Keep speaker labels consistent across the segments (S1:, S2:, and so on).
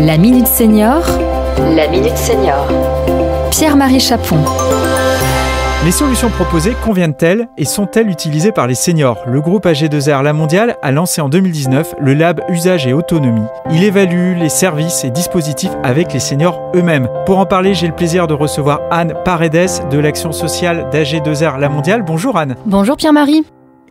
S1: La Minute Senior.
S2: La Minute Senior.
S1: Pierre-Marie Chapon.
S3: Les solutions proposées conviennent-elles et sont-elles utilisées par les seniors? Le groupe AG2R La Mondiale a lancé en 2019 le Lab Usage et Autonomie. Il évalue les services et dispositifs avec les seniors eux-mêmes. Pour en parler, j'ai le plaisir de recevoir Anne Paredes de l'action sociale d'AG2R La Mondiale. Bonjour Anne.
S4: Bonjour Pierre-Marie.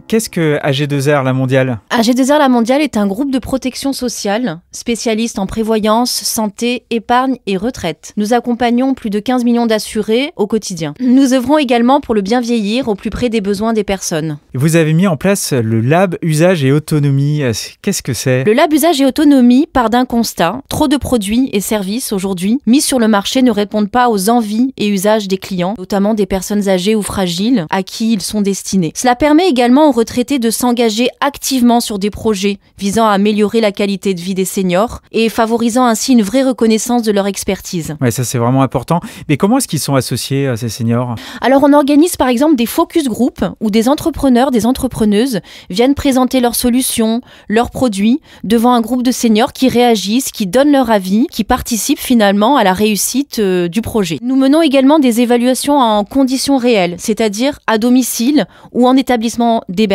S3: Qu'est-ce que AG2R La Mondiale?
S4: AG2R La Mondiale est un groupe de protection sociale, spécialiste en prévoyance, santé, épargne et retraite. Nous accompagnons plus de 15 millions d'assurés au quotidien. Nous œuvrons également pour le bien vieillir au plus près des besoins des personnes.
S3: Vous avez mis en place le Lab Usage et Autonomie. Qu'est-ce que c'est?
S4: Le Lab Usage et Autonomie part d'un constat. Trop de produits et services aujourd'hui mis sur le marché ne répondent pas aux envies et usages des clients, notamment des personnes âgées ou fragiles à qui ils sont destinés. Cela permet également aux retraités de s'engager activement sur des projets visant à améliorer la qualité de vie des seniors et favorisant ainsi une vraie reconnaissance de leur expertise.
S3: Ouais, ça c'est vraiment important. Mais comment est-ce qu'ils sont associés à ces seniors?
S4: Alors on organise par exemple des focus group où des entrepreneurs, des entrepreneuses viennent présenter leurs solutions, leurs produits devant un groupe de seniors qui réagissent, qui donnent leur avis, qui participent finalement à la réussite du projet. Nous menons également des évaluations en conditions réelles, c'est-à-dire à domicile ou en établissement d'hébergement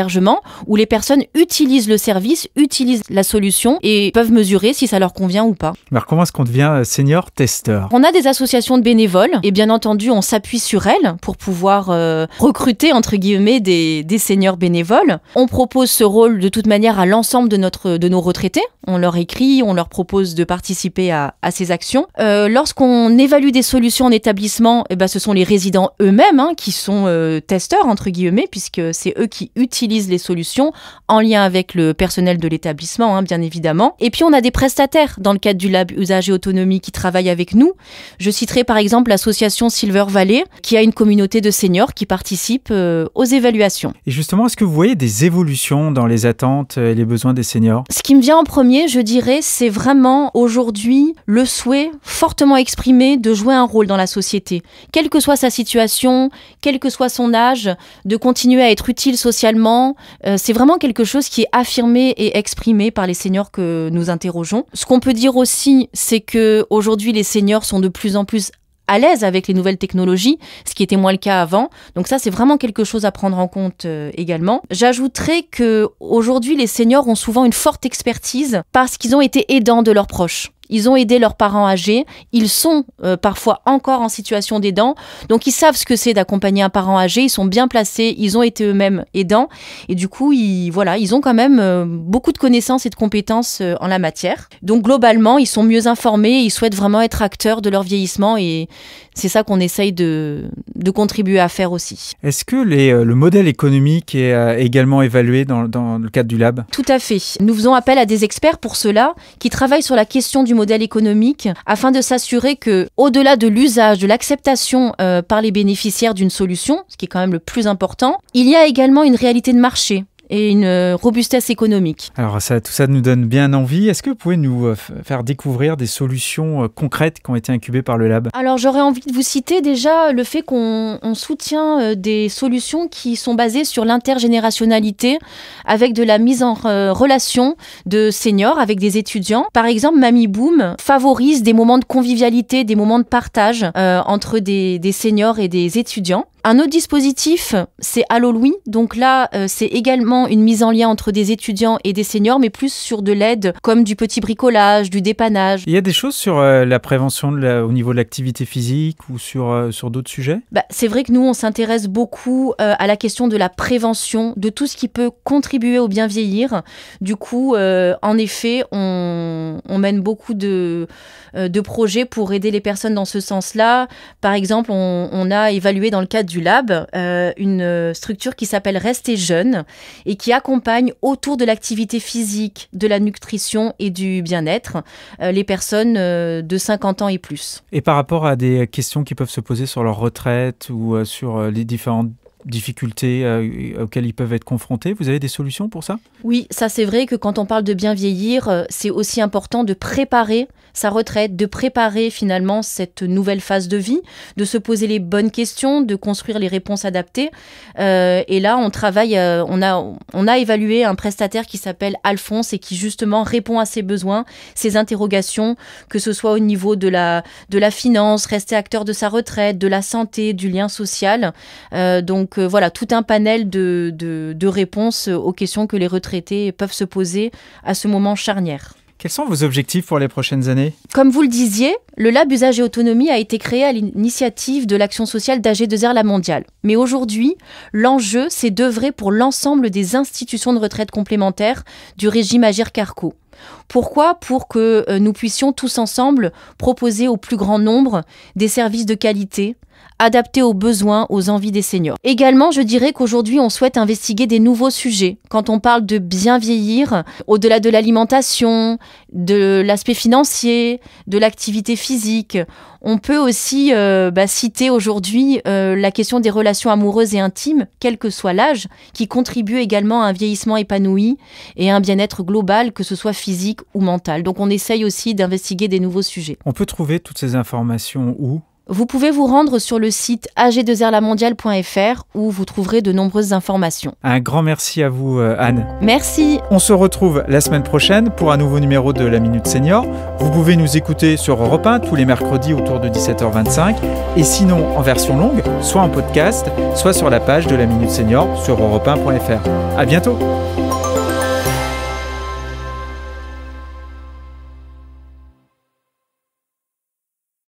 S4: où les personnes utilisent le service, utilisent la solution et peuvent mesurer si ça leur convient ou pas.
S3: Alors comment est-ce qu'on devient senior testeur?
S4: On a des associations de bénévoles et bien entendu on s'appuie sur elles pour pouvoir recruter entre guillemets des seniors bénévoles. On propose ce rôle de toute manière à l'ensemble de nos retraités. On leur écrit, on leur propose de participer à ces actions. Lorsqu'on évalue des solutions en établissement, ce sont les résidents eux-mêmes qui sont testeurs entre guillemets puisque c'est eux qui utilisent les solutions en lien avec le personnel de l'établissement, bien évidemment. Et puis on a des prestataires dans le cadre du Lab Usage et Autonomie qui travaillent avec nous. Je citerai par exemple l'association Silver Valley qui a une communauté de seniors qui participent aux évaluations.
S3: Et justement, est-ce que vous voyez des évolutions dans les attentes et les besoins des seniors?
S4: Ce qui me vient en premier, je dirais, c'est vraiment aujourd'hui le souhait fortement exprimé de jouer un rôle dans la société. Quelle que soit sa situation, quel que soit son âge, de continuer à être utile socialement. C'est vraiment quelque chose qui est affirmé et exprimé par les seniors que nous interrogeons. Ce qu'on peut dire aussi, c'est que aujourd'hui les seniors sont de plus en plus à l'aise avec les nouvelles technologies, ce qui était moins le cas avant. Donc ça, c'est vraiment quelque chose à prendre en compte également. J'ajouterais que aujourd'hui, les seniors ont souvent une forte expertise parce qu'ils ont été aidants de leurs proches. Ils ont aidé leurs parents âgés, ils sont parfois encore en situation d'aidant, donc ils savent ce que c'est d'accompagner un parent âgé, ils sont bien placés, ils ont été eux-mêmes aidants, et du coup, ils ont quand même beaucoup de connaissances et de compétences en la matière. Donc globalement, ils sont mieux informés, ils souhaitent vraiment être acteurs de leur vieillissement, et c'est ça qu'on essaye de contribuer à faire aussi.
S3: Est-ce que le modèle économique est également évalué dans le cadre du lab?
S4: Tout à fait. Nous faisons appel à des experts pour cela, qui travaillent sur la question du modèle économique afin de s'assurer que, au-delà de l'usage, de l'acceptation par les bénéficiaires d'une solution, ce qui est quand même le plus important, il y a également une réalité de marché et une robustesse économique.
S3: Alors tout ça nous donne bien envie. Est-ce que vous pouvez nous faire découvrir des solutions concrètes qui ont été incubées par le Lab?
S4: Alors j'aurais envie de vous citer déjà le fait qu'on soutient des solutions qui sont basées sur l'intergénérationnalité avec de la mise en relation de seniors avec des étudiants. Par exemple, Mamie Boom favorise des moments de convivialité, des moments de partage entre des seniors et des étudiants. Un autre dispositif, c'est Allo Louis. Donc là, c'est également une mise en lien entre des étudiants et des seniors, mais plus sur de l'aide comme du petit bricolage, du dépannage.
S3: Il y a des choses sur la prévention au niveau de l'activité physique ou sur d'autres sujets?
S4: C'est vrai que nous, on s'intéresse beaucoup à la question de la prévention, de tout ce qui peut contribuer au bien vieillir. Du coup, en effet, on mène beaucoup de projets pour aider les personnes dans ce sens-là. Par exemple, on a évalué dans le cadre du Lab une structure qui s'appelle Rester Jeune et qui accompagne autour de l'activité physique, de la nutrition et du bien-être les personnes de 50 ans et plus.
S3: Et par rapport à des questions qui peuvent se poser sur leur retraite ou sur les différentes difficultés auxquelles ils peuvent être confrontés, vous avez des solutions pour ça?
S4: Oui, ça c'est vrai que quand on parle de bien vieillir, c'est aussi important de préparer sa retraite, de préparer finalement cette nouvelle phase de vie, de se poser les bonnes questions, de construire les réponses adaptées. Et là, on travaille, on a évalué un prestataire qui s'appelle Alphonse et qui justement répond à ses besoins, ses interrogations, que ce soit au niveau de la finance, rester acteur de sa retraite, de la santé, du lien social. Donc voilà, tout un panel de réponses aux questions que les retraités peuvent se poser à ce moment charnière.
S3: Quels sont vos objectifs pour les prochaines années ?
S4: Comme vous le disiez, le Lab Usage et Autonomie a été créé à l'initiative de l'action sociale d'AG2R La Mondiale. Mais aujourd'hui, l'enjeu, c'est d'œuvrer pour l'ensemble des institutions de retraite complémentaires du régime Agirc-Arrco. Pourquoi ? Pour que nous puissions tous ensemble proposer au plus grand nombre des services de qualité, adaptés aux besoins, aux envies des seniors. Également, je dirais qu'aujourd'hui, on souhaite investiguer des nouveaux sujets. Quand on parle de bien vieillir, au-delà de l'alimentation, de l'aspect financier, de l'activité physique, on peut aussi citer aujourd'hui la question des relations amoureuses et intimes, quel que soit l'âge, qui contribue également à un vieillissement épanoui et à un bien-être global, que ce soit physique ou mental. Donc on essaye aussi d'investiguer des nouveaux sujets.
S3: On peut trouver toutes ces informations où ?
S4: Vous pouvez vous rendre sur le site ag2rlamondiale.fr où vous trouverez de nombreuses informations.
S3: Un grand merci à vous, Anne.
S4: Merci.
S3: On se retrouve la semaine prochaine pour un nouveau numéro de la Minute Senior. Vous pouvez nous écouter sur Europe 1 tous les mercredis autour de 17h25 et sinon en version longue, soit en podcast, soit sur la page de la Minute Senior sur europe1.fr. À bientôt.